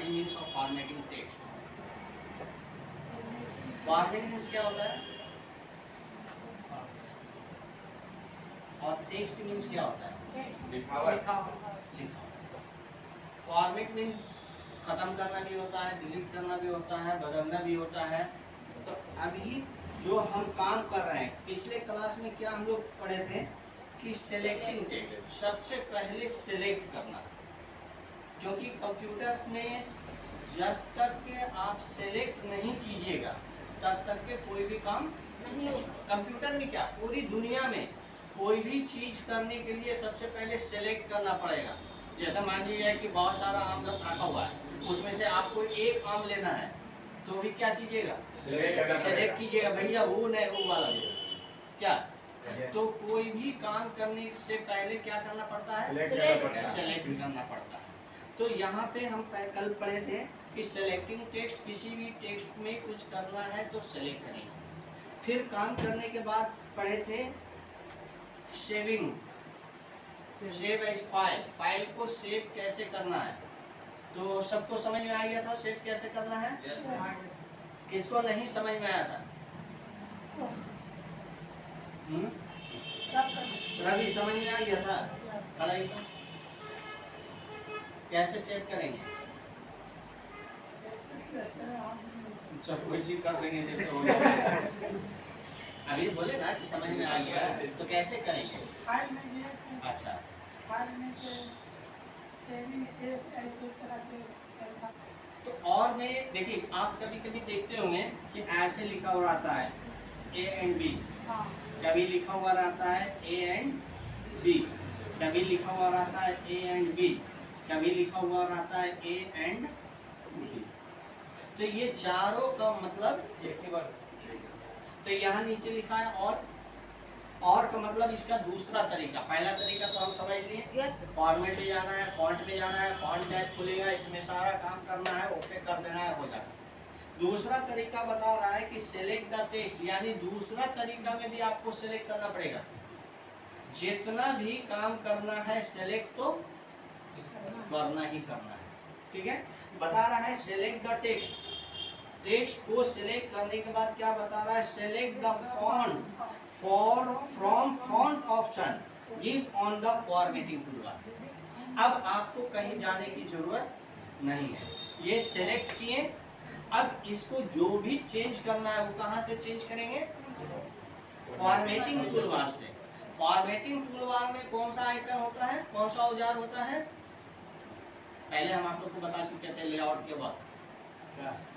Means of formatting text? Format means क्या होता है और टेक्स्ट मीन्स क्या होता है? लिखावट। फॉर्मेट मीन्स खत्म करना भी होता है, डिलीट करना भी होता है, बदलना भी होता है। तो अभी जो हम काम कर रहे हैं, पिछले क्लास में क्या हम लोग पढ़े थे कि सिलेक्टिंग टेक्स्ट, सबसे पहले सिलेक्ट करना, क्योंकि कंप्यूटर्स में जब तक के आप सिलेक्ट नहीं कीजिएगा तब तक के कोई भी काम नहीं होगा। कंप्यूटर में क्या, पूरी दुनिया में कोई भी चीज करने के लिए सबसे पहले सिलेक्ट करना पड़ेगा। जैसा मान लीजिए कि बहुत सारा आम रखा हुआ है, उसमें से आपको एक आम लेना है तो भी क्या कीजिएगा, सिलेक्ट कीजिएगा, भैया वो नहीं वो वाला लेगा क्या। तो कोई भी काम करने से पहले क्या करना पड़ता है, सिलेक्ट करना पड़ता है। तो यहाँ पे हम कल पढ़े थे कि सिलेक्टिंग टेक्स्ट, किसी भी टेक्स्ट में कुछ करना है तो सिलेक्ट करेंगे। फिर काम करने के बाद पढ़े थे saving, save as file, file को सेव कैसे करना है। तो सबको समझ में आ गया था सेव कैसे करना है? किसको नहीं समझ में आया था? रवि समझ में आ गया था? कैसे सेव करेंगे? सब कोई चीज कर देंगे जैसे हो गया। अभी बोले ना कि समझ में आ गया, तो कैसे करेंगे? अच्छा, फाइल में से सेविंग ऐसे तरह से ऐसा। तो और में देखिए, आप कभी कभी देखते होंगे कि ऐसे लिखा हुआ रहता है ए एंड बी, कभी लिखा हुआ रहता है ए एंड बी, कभी लिखा हुआ रहता है ए एंड बी, कभी लिखा हुआ रहता है ए एंड बी। तो ये चारों का मतलब एक ही बार। तो यहाँ नीचे लिखा है और का मतलब इसका दूसरा तरीका। पहला तरीका तो हम समझ लिए, फॉर्मेट में जाना है, फॉन्ट में जाना है, फॉन्ट टैब खुलेगा, इसमें सारा काम करना है, ओके कर देना है, हो जाएगा। दूसरा तरीका बता रहा है कि सिलेक्ट द टेक्स्ट, यानी दूसरा तरीका में भी आपको सिलेक्ट करना पड़ेगा। जितना भी काम करना है सिलेक्ट तो करना ही करना है, ठीक है। बता रहा है सिलेक्ट द टेक्स्ट, टेक्स्ट को सिलेक्ट करने के बाद क्या बता रहा है, select the font from font option, give on the formatting toolbar. अब आपको कहीं जाने की जरूरत नहीं है, ये सिलेक्ट किए। अब इसको जो भी चेंज करना है वो कहाँ से चेंज करेंगे, फॉर्मेटिंग टूलबार से। फॉर्मेटिंग टूलबार में कौन सा आइकन होता है, कौन सा औजार होता है, पहले हम आप लोग को बता चुके थे लेआउट के बाद।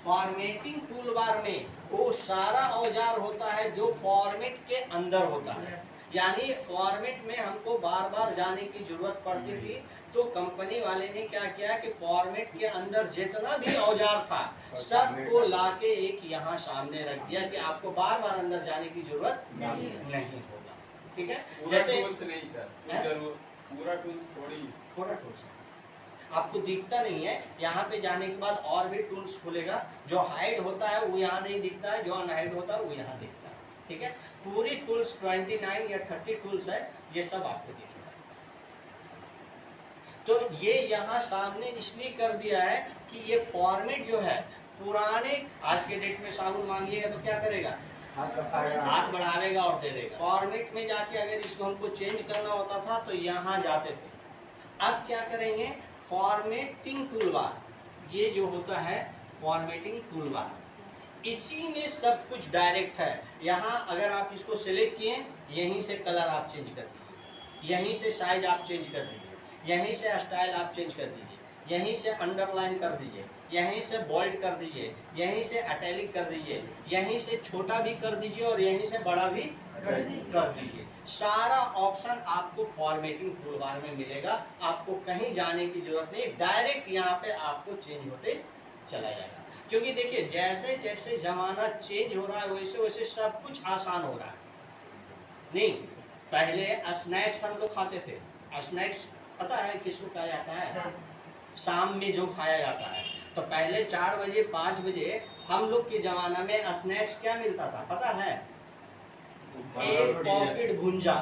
फॉर्मेटिंग टूलबार में वो सारा औजार होता है जो फॉर्मेट के अंदर होता है। यानी फॉर्मेट में हमको बार बार जाने की जरूरत पड़ती थी, तो कंपनी वाले ने क्या किया कि फॉर्मेट के अंदर जितना भी औजार था सबको लाके एक यहाँ सामने रख दिया कि आपको बार बार अंदर जाने की जरूरत नहीं होगा, ठीक है। जैसे नहीं सर, पूरा टूल्स थोड़ा टूल्स आपको दिखता नहीं है, यहाँ पे जाने के बाद और भी टूल्स खुलेगा। जो हाइड होता है वो यहाँ नहीं दिखता है, जो अनहाइड होता है वो यहाँ दिखता है, ठीक है। पूरी टूल्स 29 या 30 टूल्स है, ये सब आपको दिखेगा। तो ये यहाँ सामने इसलिए कर दिया है कि ये फॉर्मेट जो है पुराने, आज के डेट में साबुन मांगिएगा तो क्या करेगा, हाथ बढ़ावेगा और दे देगा। फॉर्मेट में जाके अगर इसको हमको चेंज करना होता था तो यहाँ जाते थे। अब क्या करेंगे, फॉर्मेटिंग टूलबार, ये जो होता है फॉर्मेटिंग टूलबार, इसी में सब कुछ डायरेक्ट है। यहाँ अगर आप इसको सिलेक्ट किए, यहीं से कलर आप चेंज कर दीजिए, यहीं से साइज आप चेंज कर दीजिए, यहीं से स्टाइल आप चेंज कर दीजिए, यहीं से अंडरलाइन कर दीजिए, यहीं से बोल्ड कर दीजिए, यहीं से इटैलिक कर दीजिए, यहीं से छोटा भी कर दीजिए और यहीं से बड़ा भी कर दीजिए। सारा ऑप्शन आपको फॉर्मेटिंग टूलबार में मिलेगा, आपको कहीं जाने की जरूरत नहीं, डायरेक्ट यहाँ पे आपको चेंज होते चला जाएगा। क्योंकि देखिए जैसे जैसे जमाना चेंज हो रहा है वैसे वैसे सब कुछ आसान हो रहा है। नहीं, पहले स्नैक्स हम लोग खाते थे, स्नैक्स पता है किसको कहा जाता है, शाम में जो खाया जाता है। तो पहले 4 बजे 5 बजे हम लोग के जमाना में स्नैक्स क्या मिलता था पता है, एक पॉकेट भुंजा,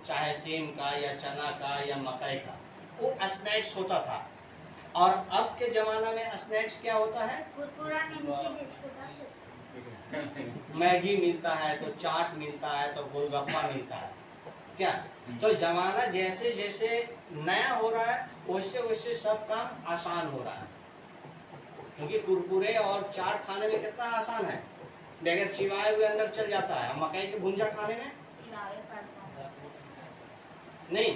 चाहे सेम का या चना का या मकई का, वो स्नैक्स होता था। और अब के जमाना में स्नैक्स क्या होता है? कुरकुरा, निमकी, बिस्कुट। मैगी मिलता है तो चाट मिलता है तो गोलगप्पा मिलता है क्या? तो जमाना जैसे जैसे नया हो रहा है वैसे वैसे सब काम आसान हो रहा है, क्योंकि कुरकुरे और चाट खाने में कितना आसान है, बगैर चिबाए हुए अंदर चल जाता है। मकई की भुंजा खाने में नहीं।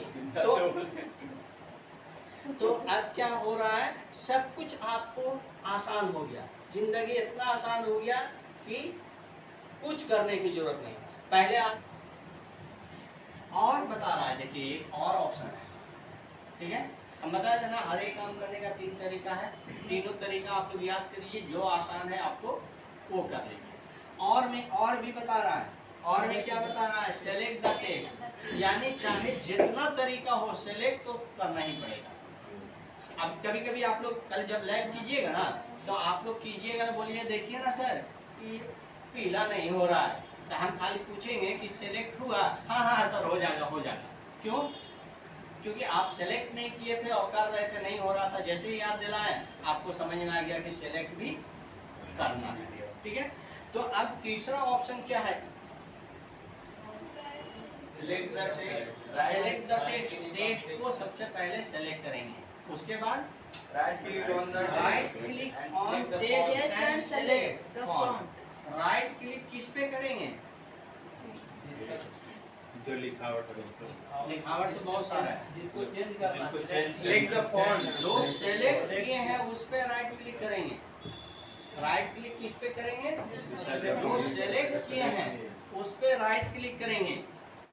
तो अब क्या हो रहा है, सब कुछ आपको आसान हो गया, जिंदगी इतना आसान हो गया कि कुछ करने की जरूरत नहीं। पहले आप और बता रहा है, देखिए एक और ऑप्शन है, ठीक है। हम बताया था ना हर एक काम करने का 3 तरीका है, तीनों तरीका आप लोग याद करिए, जो आसान है आपको वो कर लीजिए। और में और भी बता रहा है, और में क्या बता रहा है, सेलेक्ट द टेक्स्ट, यानी चाहे जितना तरीका हो सेलेक्ट तो करना ही पड़ेगा। अब कभी कभी आप लोग कल जब लैब कीजिएगा ना तो आप लोग कीजिएगा, बोलिए देखिए ना सर कि पीला नहीं हो रहा है, तो हम खाली पूछेंगे कि सिलेक्ट हुआ, हाँ हाँ सर हो जाएगा हो जाएगा। क्यों? क्योंकि आप सेलेक्ट नहीं किए थे और कर रहे थे, नहीं हो रहा था, जैसे ही याद दिलाए आपको समझ में आ गया कि सेलेक्ट भी करना है, ठीक है। तो अब तीसरा ऑप्शन क्या है, Select the text. Select the text. Text को सबसे पहले सेलेक्ट करेंगे, उसके बाद Right click on the right text click and on select the text font. Just and and select select the font. Right click किस पे करेंगे? जो लिखावट है उसको। लिखावट तो बहुत सारा है, जिसको चेंज करना जिसको है। change Select the font, जो Select सेलेक्ट किए हैं उस पे राइट क्लिक करेंगे। राइट क्लिक किस पे करेंगे? जो सेलेक्ट किए हैं उस पे राइट क्लिक करेंगे।